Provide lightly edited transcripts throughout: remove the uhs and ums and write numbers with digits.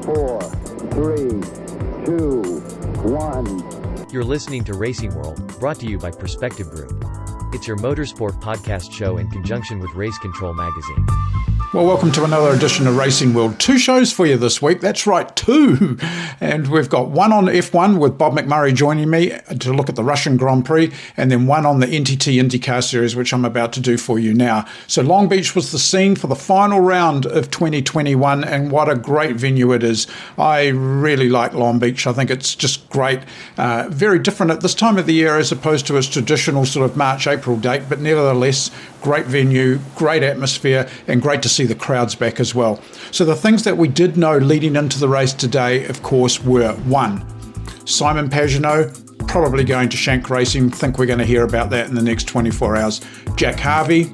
4, 3, 2, 1. You're listening to Racing World, brought to you by Perspective Group. It's your motorsport podcast show in conjunction with Race Control Magazine. Well, welcome to another edition of Racing World. 2 shows for you this week. That's right, 2. And we've got one on F1 with Bob McMurray joining me to look at the Russian Grand Prix, and then one on the NTT IndyCar series, which I'm about to do for you now. So Long Beach was the scene for the final round of 2021, and what a great venue it is. I really like Long Beach. I think it's just great. Very different at this time of the year as opposed to its traditional sort of March, April date, but nevertheless, great venue, great atmosphere, and great to see the crowds back as well. So the things that we did know leading into the race today, of course, were 1. Simon Pagenaud, probably going to Shank Racing. Think we're going to hear about that in the next 24 hours. Jack Harvey,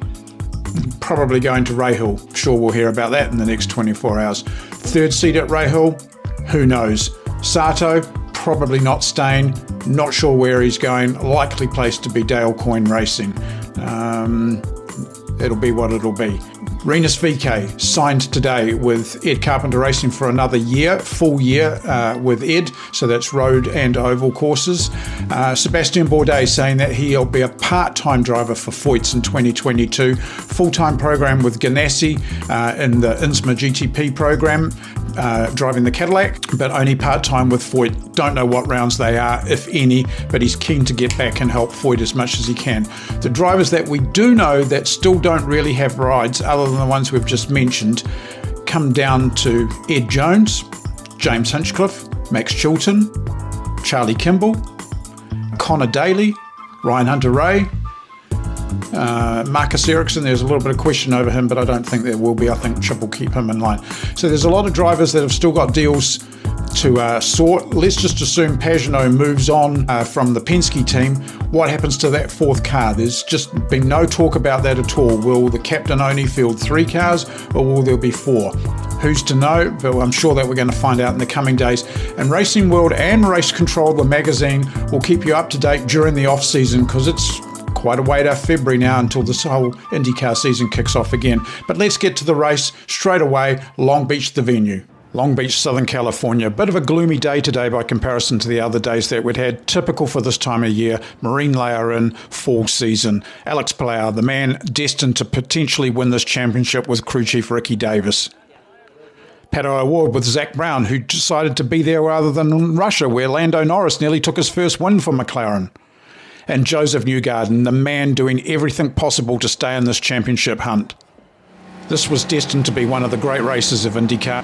probably going to Rahal. Sure, we'll hear about that in the next 24 hours. Third seat at Rahal, who knows? Sato, probably not staying. Not sure where he's going. Likely place to be Dale Coyne Racing. It'll be what it'll be. Rinus VeeKay signed today with Ed Carpenter Racing for another year, full year with Ed, so that's road and oval courses. Sebastian Bourdais saying that he'll be a part-time driver for Foyts in 2022, full-time program with Ganassi in the INSMA GTP program, driving the Cadillac, but only part-time with Foyt. Don't know what rounds they are, if any, but he's keen to get back and help Foyt as much as he can. The drivers that we do know that still don't really have rides, other than the ones we've just mentioned, come down to Ed Jones, James Hinchcliffe, Max Chilton, Charlie Kimball, Connor Daly, Ryan Hunter-Ray, Marcus Ericsson. There's a little bit of question over him, but I don't think there will be. I think Chip will keep him in line. So there's a lot of drivers that have still got deals to sort. Let's just assume Pagenaud moves on from the Penske team. What happens to that fourth car? There's just been no talk about that at all. Will the captain only field 3 cars, or will there be 4? Who's to know? But I'm sure that we're going to find out in the coming days. And Racing World and Race Control, the magazine, will keep you up to date during the off season, because it's quite a way to February now until this whole IndyCar season kicks off again. But let's get to the race straight away. Long Beach, the venue. Long Beach, Southern California. A bit of a gloomy day today by comparison to the other days that we'd had. Typical for this time of year. Marine layer in, fall season. Alex Palou, the man destined to potentially win this championship with crew chief Ricky Davis. Pato Award with Zach Brown, who decided to be there rather than in Russia, where Lando Norris nearly took his first win for McLaren. And Joesf Newgarden, the man doing everything possible to stay in this championship hunt. This was destined to be one of the great races of IndyCar,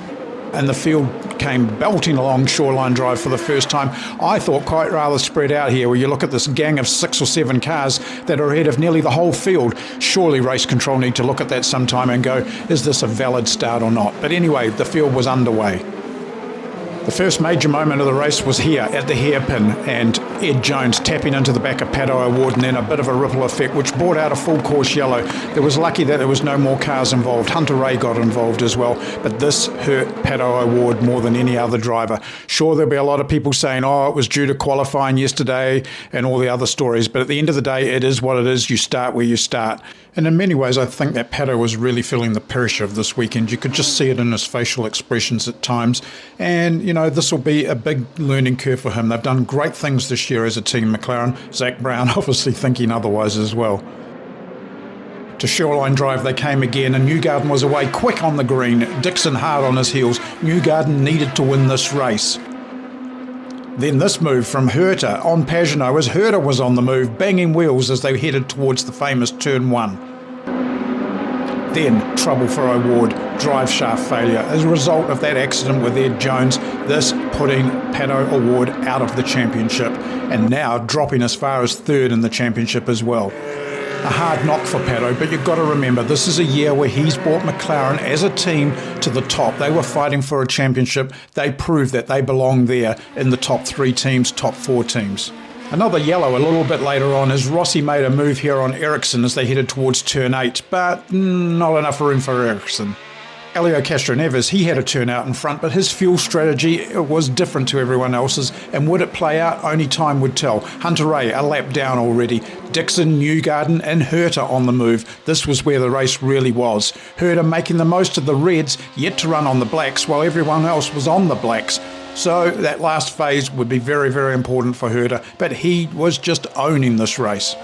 and the field came belting along Shoreline Drive for the first time. I thought quite rather spread out here, where you look at this gang of 6 or 7 cars that are ahead of nearly the whole field. Surely Race Control need to look at that sometime and go, is this a valid start or not? But anyway, the field was underway. The first major moment of the race was here at the hairpin, and Ed Jones tapping into the back of Pato Award, and then a bit of a ripple effect which brought out a full course yellow. It was lucky that there was no more cars involved. Hunter Ray got involved as well, but this hurt Pato Award more than any other driver. Sure, there'll be a lot of people saying, oh, it was due to qualifying yesterday and all the other stories, but at the end of the day, it is what it is. You start where you start. And in many ways, I think that Pato was really feeling the pressure of this weekend. You could just see it in his facial expressions at times. And, you know, this will be a big learning curve for him. They've done great things this year as a team, McLaren. Zach Brown obviously thinking otherwise as well. To Shoreline Drive they came again, and Newgarden was away quick on the green. Dixon hard on his heels. Newgarden needed to win this race. Then this move from Herta on Pagenaud as Herta was on the move, banging wheels as they headed towards the famous Turn 1. Then trouble for Award, drive shaft failure. As a result of that accident with Ed Jones, this putting Pato Award out of the championship, and now dropping as far as 3rd in the championship as well. A hard knock for Pato, but you've got to remember, this is a year where he's brought McLaren as a team to the top. They were fighting for a championship. They proved that they belong there in the top 3 teams, top 4 teams. Another yellow a little bit later on as Rossi made a move here on Ericsson as they headed towards turn 8, but not enough room for Ericsson. Elio Castroneves, he had a turnout in front, but his fuel strategy was different to everyone else's, and would it play out? Only time would tell. Hunter Ray, a lap down already. Dixon, Newgarden and Herta on the move. This was where the race really was. Herta making the most of the reds, yet to run on the blacks, while everyone else was on the blacks. So that last phase would be very, very important for Herta, but he was just owning this race.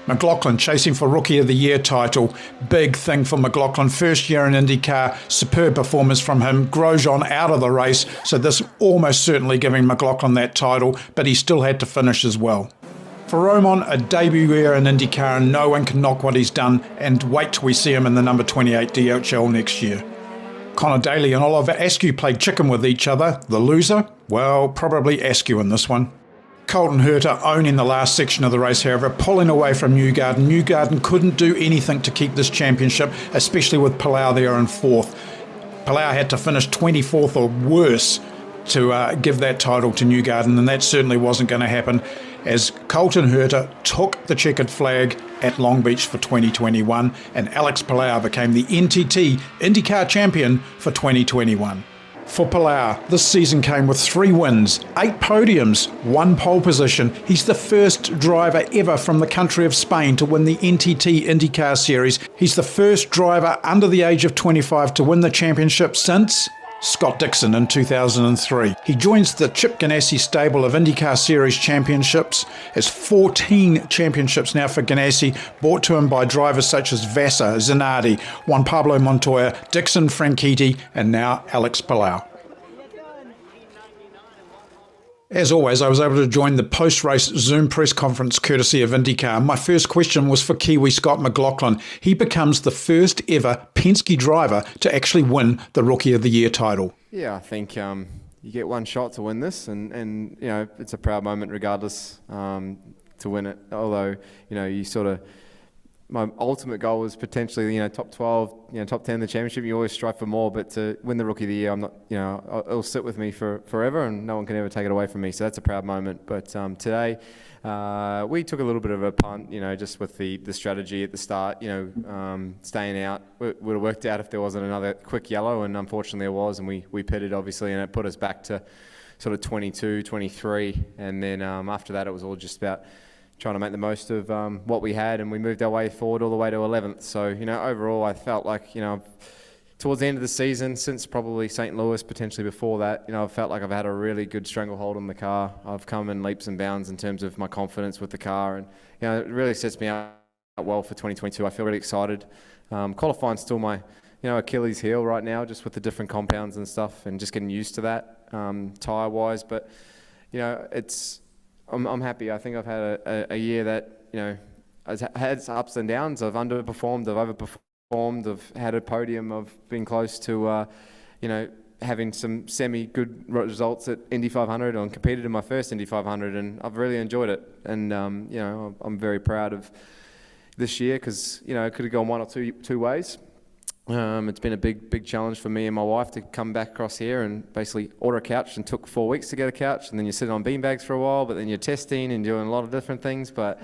McLaughlin chasing for Rookie of the Year title. Big thing for McLaughlin. First year in IndyCar, superb performance from him. Grosjean out of the race, so this almost certainly giving McLaughlin that title, but he still had to finish as well. For Roman, a debut year in IndyCar, and no one can knock what he's done, and wait till we see him in the number 28 DHL next year. Connor Daly and Oliver Askew played chicken with each other. The loser? Well, probably Askew in this one. Colton Herta owning the last section of the race, however, pulling away from Newgarden. Newgarden couldn't do anything to keep this championship, especially with Palou there in fourth. Palou had to finish 24th or worse to give that title to Newgarden, and that certainly wasn't going to happen, as Colton Herta took the checkered flag at Long Beach for 2021, and Alex Palou became the NTT IndyCar champion for 2021. For Palou, this season came with 3 wins, 8 podiums, 1 pole position. He's the first driver ever from the country of Spain to win the NTT IndyCar Series. He's the first driver under the age of 25 to win the championship since Scott Dixon in 2003. He joins the Chip Ganassi stable of IndyCar Series championships. Has 14 championships now for Ganassi, brought to him by drivers such as Vassar, Zanardi, Juan Pablo Montoya, Dixon Franchitti, and now Alex Palou. As always, I was able to join the post-race Zoom press conference courtesy of IndyCar. My first question was for Kiwi Scott McLaughlin. He becomes the first ever Penske driver to actually win the Rookie of the Year title. Yeah, I think you get one shot to win this, and you know, it's a proud moment regardless to win it. Although, you know, you sort of, my ultimate goal was potentially, you know, top 12, you know, top 10 in the championship. You always strive for more, but to win the Rookie of the Year, I'm not, you know, it'll sit with me for forever, and no one can ever take it away from me. So that's a proud moment. But today, we took a little bit of a punt, you know, just with the strategy at the start, you know, staying out. It would have worked out if there wasn't another quick yellow, and unfortunately there was, and we pitted obviously, and it put us back to sort of 22, 23, and then after that it was all just about trying to make the most of what we had, and we moved our way forward all the way to 11th. So, you know, overall I felt like, you know, towards the end of the season, since probably St. Louis, potentially before that, you know, I've felt like I've had a really good stranglehold on the car. I've come in leaps and bounds in terms of my confidence with the car, and, you know, it really sets me up well for 2022. I feel really excited. Qualifying's still my, you know, Achilles heel right now, just with the different compounds and stuff, and just getting used to that tyre-wise. But, you know, I'm happy. I think I've had a year that, you know, has had its ups and downs. I've underperformed, I've overperformed, I've had a podium, I've been close to, you know, having some semi-good results at Indy 500, and competed in my first Indy 500, and I've really enjoyed it. And, you know, I'm very proud of this year, because, you know, it could have gone one or two ways. It's been a big challenge for me and my wife to come back across here and basically order a couch, and took 4 weeks to get a couch, and then you're sitting on beanbags for a while, but then you're testing and doing a lot of different things. But,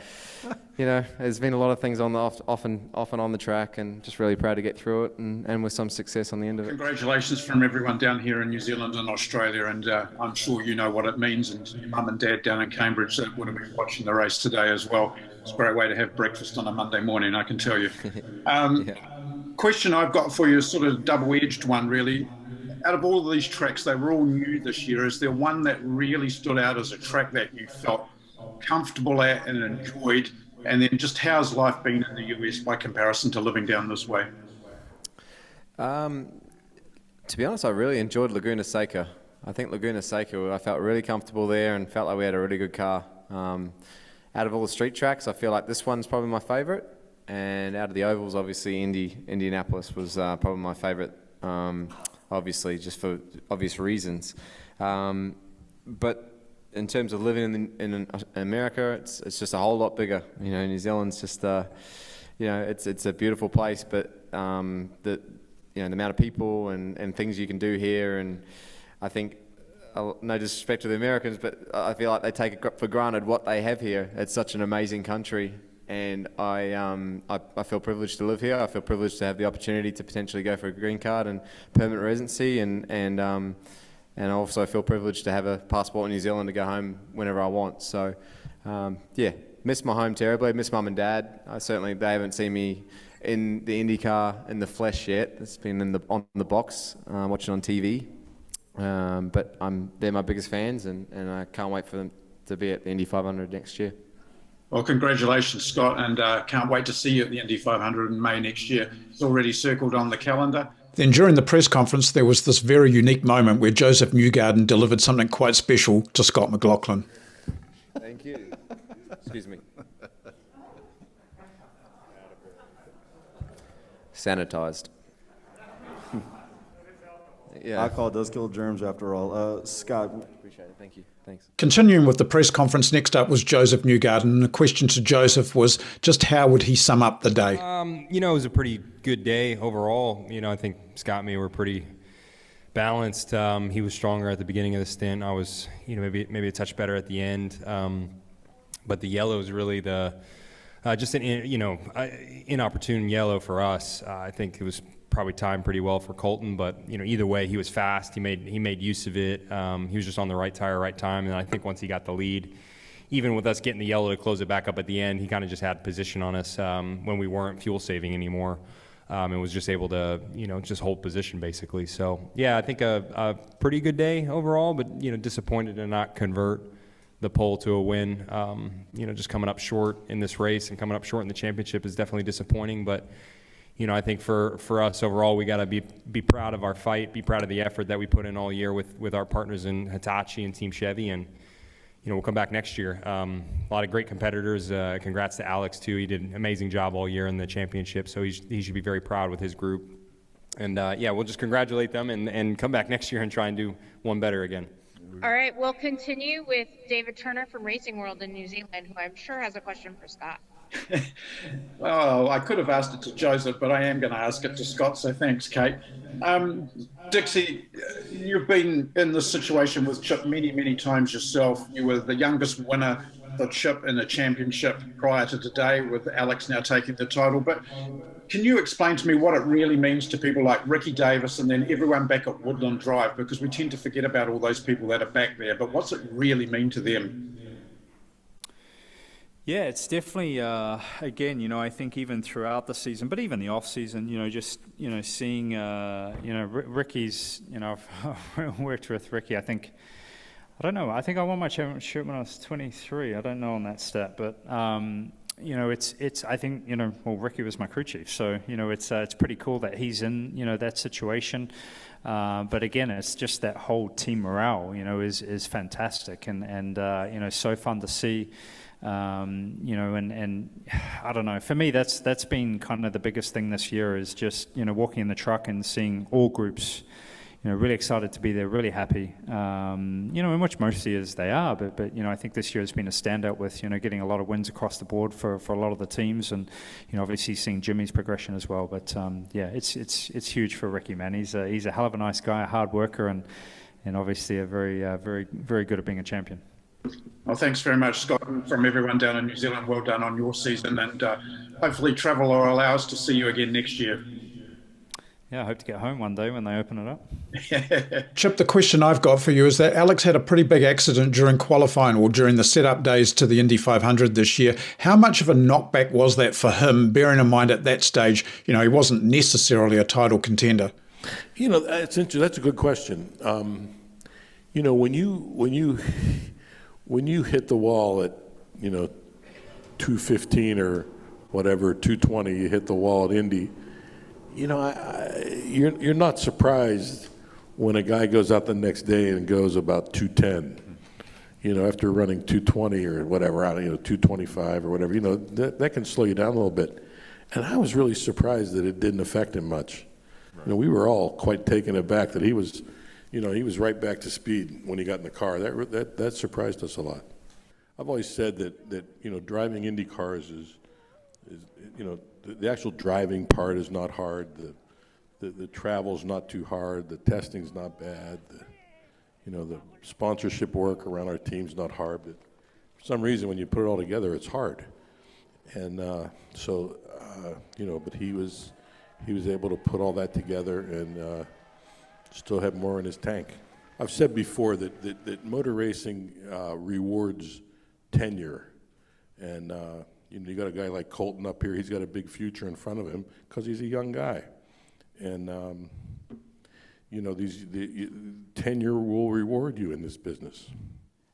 you know, there's been a lot of things on the off and on the track, and just really proud to get through it, and with some success on the end of it. Congratulations from everyone down here in New Zealand and Australia, and I'm sure you know what it means, and your mum and dad down in Cambridge that would have been watching the race today as well. It's a great way to have breakfast on a Monday morning, I can tell you. Yeah. Question I've got for you is sort of a double-edged one, really. Out of all of these tracks, they were all new this year. Is there one that really stood out as a track that you felt comfortable at and enjoyed? And then just how's life been in the US by comparison to living down this way? To be honest, I really enjoyed Laguna Seca. I think Laguna Seca, I felt really comfortable there and felt like we had a really good car. Out of all the street tracks, I feel like this one's probably my favourite. And out of the ovals, obviously Indianapolis was probably my favourite, obviously, just for obvious reasons. But in terms of living in America, it's just a whole lot bigger. You know, New Zealand's just, you know, it's a beautiful place, but you know, the amount of people and things you can do here, and I think, no disrespect to the Americans, but I feel like they take it for granted what they have here. It's such an amazing country. and I feel privileged to live here. I feel privileged to have the opportunity to potentially go for a green card and permanent residency, and I also feel privileged to have a passport in New Zealand to go home whenever I want. So, miss my home terribly. Miss mum and dad. They haven't seen me in the IndyCar in the flesh yet. It's been on the box, watching on TV. But they're my biggest fans, and I can't wait for them to be at the Indy 500 next year. Well, congratulations, Scott, and can't wait to see you at the Indy 500 in May next year. It's already circled on the calendar. Then during the press conference, there was this very unique moment where Joesf Newgarden delivered something quite special to Scott McLaughlin. Thank you. Excuse me. Sanitized. Yeah. Alcohol does kill germs after all. Scott. Appreciate it. Thank you. Thanks. Continuing with the press conference, next up was Joesf Newgarden. And the question to Joesf was just how would he sum up the day? It was a pretty good day overall. I think Scott and me were pretty balanced. He was stronger at the beginning of the stint. I was, maybe a touch better at the end. But the yellow is really just an inopportune yellow for us. I think it was probably timed pretty well for Colton, but either way, he was fast. He made use of it. He was just on the right tire, right time, and I think once he got the lead, even with us getting the yellow to close it back up at the end, he kind of just had position on us when we weren't fuel saving anymore, and was just able to just hold position basically. So yeah, I think a pretty good day overall, but disappointed to not convert the pole to a win. Just coming up short in this race and coming up short in the championship is definitely disappointing, but I think for us overall, we got to be proud of our fight, be proud of the effort that we put in all year with our partners in Hitachi and Team Chevy, and we'll come back next year. A lot of great competitors. Congrats to Alex too. He did an amazing job all year in the championship, so he should be very proud with his group. And we'll just congratulate them and come back next year and try and do one better again. All right, we'll continue with David Turner from Racing World in New Zealand, who I'm sure has a question for Scott. Oh, I could have asked it to Joesf, but I am going to ask it to Scott, so thanks, Kate. Dixie, you've been in this situation with Chip many, many times yourself. You were the youngest winner for Chip in a championship prior to today, with Alex now taking the title. But can you explain to me what it really means to people like Ricky Davis and then everyone back at Woodland Drive? Because we tend to forget about all those people that are back there, but what's it really mean to them? Yeah, it's definitely, again, I think even throughout the season, but even the off season, seeing, Ricky's, I've worked with Ricky, I think I won my championship when I was 23. I don't know on that stat, but, I think, Ricky was my crew chief. So, it's pretty cool that he's in, that situation. But again, it's just that whole team morale, is fantastic and so fun to see. And I don't know, for me, that's been kind of the biggest thing this year is just, walking in the truck and seeing all groups, really excited to be there, really happy, in which most years they are, but I think this year has been a standout with, getting a lot of wins across the board for a lot of the teams and, obviously seeing Jimmy's progression as well. But, it's huge for Ricky, man. He's a hell of a nice guy, a hard worker, and obviously a very, very good at being a champion. Well, thanks very much, Scott, from everyone down in New Zealand. Well done on your season, and hopefully travel will allow us to see you again next year. Yeah, I hope to get home one day when they open it up. Chip, the question I've got for you is that Alex had a pretty big accident during qualifying or during the setup days to the Indy 500 this year. How much of a knockback was that for him, bearing in mind at that stage, he wasn't necessarily a title contender? It's interesting. That's a good question. When you hit the wall at 215 or whatever, 220, you hit the wall at Indy. You're not surprised when a guy goes out the next day and goes about 210. After running 220 or whatever, 225 or whatever. That can slow you down a little bit. And I was really surprised that it didn't affect him much. Right. We were all quite taken aback that he was. He was right back to speed when he got in the car. That surprised us a lot. I've always said that driving Indy cars is the actual driving part is not hard. The travel's not too hard. The testing's not bad. The sponsorship work around our team's not hard. But for some reason, when you put it all together, it's hard. And but he was able to put all that together and still have more in his tank. I've said before that motor racing rewards tenure, and you got a guy like Colton up here. He's got a big future in front of him because he's a young guy, and the tenure will reward you in this business.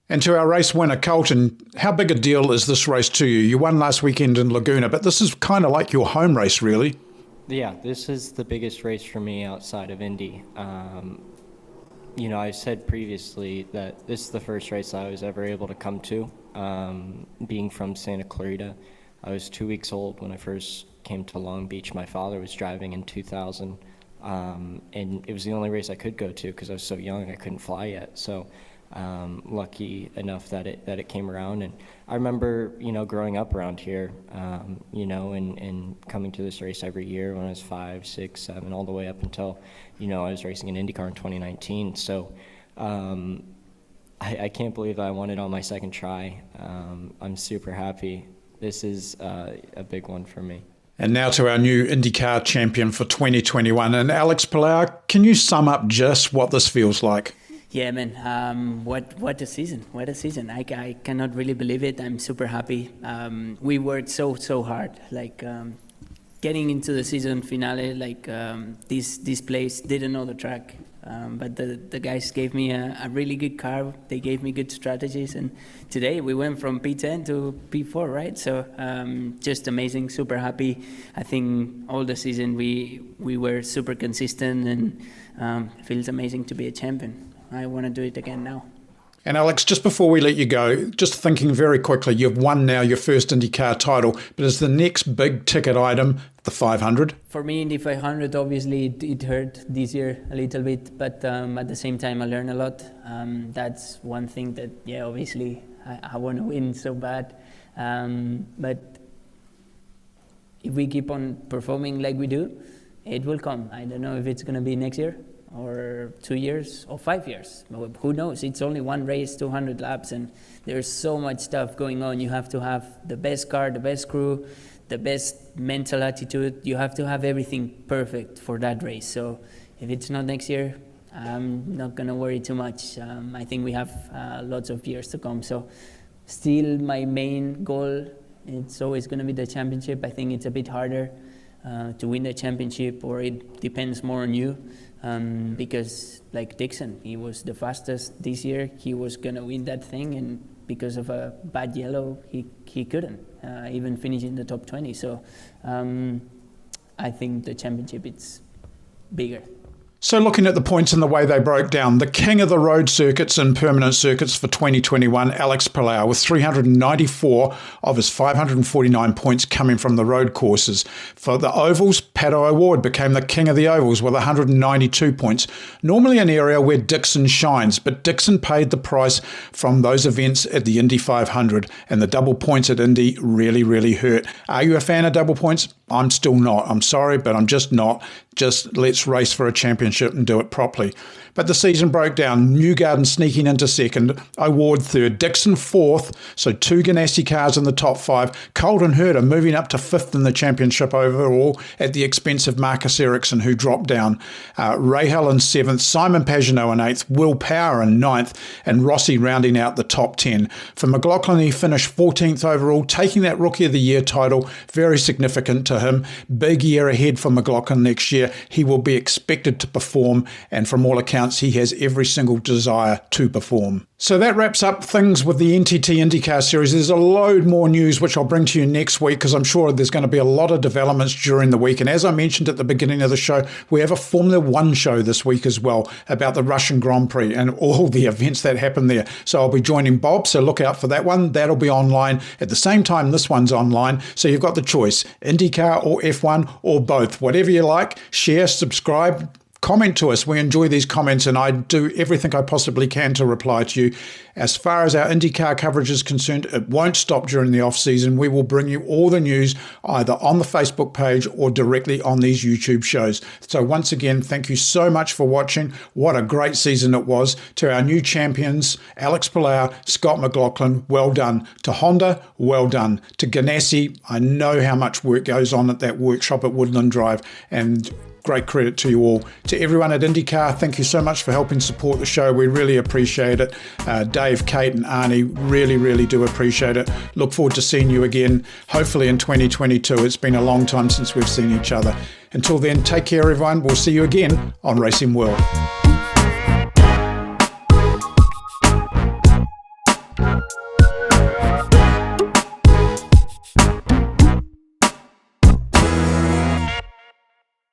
And to our race winner, Colton, how big a deal is this race to you? You won last weekend in Laguna, but this is kind of like your home race, really. Yeah, this is the biggest race for me outside of Indy. I said previously that this is the first race I was ever able to come to. Being from Santa Clarita, I was 2 weeks old when I first came to Long Beach. My father was driving in 2000, and it was the only race I could go to because I was so young I couldn't fly yet. So lucky enough that it came around. And I remember, growing up around here, and coming to this race every year when I was 5, 6, 7, all the way up until, I was racing in IndyCar in 2019. So I can't believe I won it on my second try. I'm super happy. This is a big one for me. And now to our new IndyCar champion for 2021. And Alex Palou, can you sum up just what this feels like? Yeah, man. What a season! What a season! I cannot really believe it. I'm super happy. We worked so hard. Getting into the season finale, this place didn't know the track, but the guys gave me a really good car. They gave me good strategies, and today we went from P10 to P4, right? So just amazing. Super happy. I think all the season we were super consistent, and it feels amazing to be a champion. I want to do it again now. And Alex, just before we let you go, just thinking very quickly, you've won now your first IndyCar title, but is the next big ticket item the 500? For me, Indy 500, obviously it hurt this year a little bit, but at the same time I learned a lot. That's one thing that, obviously I want to win so bad. But if we keep on performing like we do, it will come. I don't know if it's going to be next year, or 2 years, or 5 years. Who knows? It's only one race, 200 laps, and there's so much stuff going on. You have to have the best car, the best crew, the best mental attitude. You have to have everything perfect for that race. So if it's not next year, I'm not going to worry too much. I think we have lots of years to come. So still my main goal, it's always going to be the championship. I think it's a bit harder to win the championship, or it depends more on you. Because like Dixon, he was the fastest this year. He was going to win that thing, and because of a bad yellow, he couldn't even finish in the top 20. So I think the championship, it's bigger. So looking at the points and the way they broke down, the king of the road circuits and permanent circuits for 2021, Alex Palou, with 394 of his 549 points coming from the road courses. For the ovals, Pato O'Ward became the king of the ovals with 192 points. Normally an area where Dixon shines, but Dixon paid the price from those events at the Indy 500, and the double points at Indy really, really hurt. Are you a fan of double points? I'm still not. I'm sorry, but I'm just not. Just let's race for a championship and do it properly. But the season broke down. Newgarden sneaking into second, O'Ward third, Dixon fourth, so 2 Ganassi cars in the top 5. Colton Herta moving up to 5th in the championship overall at the expense of Marcus Ericsson, who dropped down. Rahal in 7th, Simon Pagenaud in 8th, Will Power in 9th, and Rossi rounding out the top 10. For McLaughlin, he finished 14th overall, taking that Rookie of the Year title, very significant to him. Big year ahead for McLaughlin next year. He will be expected to perform, and from all accounts, he has every single desire to perform. So that wraps up things with the NTT IndyCar series. There's a load more news which I'll bring to you next week, because I'm sure there's going to be a lot of developments during the week. And as I mentioned at the beginning of the show, we have a Formula One show this week as well about the Russian Grand Prix and all the events that happen there. So I'll be joining Bob, so look out for that one. That'll be online at the same time this one's online. So you've got the choice, IndyCar or F1 or both. Whatever you like, share, subscribe, comment to us. We enjoy these comments, and I do everything I possibly can to reply to you. As far as our IndyCar coverage is concerned, it won't stop during the off-season. We will bring you all the news either on the Facebook page or directly on these YouTube shows. So once again, thank you so much for watching. What a great season it was. To our new champions, Alex Palou, Scott McLaughlin, well done. To Honda, well done. To Ganassi, I know how much work goes on at that workshop at Woodland Drive, and great credit to you all. To everyone at IndyCar, thank you so much for helping support the show. We really appreciate it. Dave, Kate and Arnie really, really do appreciate it. Look forward to seeing you again, hopefully in 2022. It's been a long time since we've seen each other. Until then, take care everyone. We'll see you again on Racing World.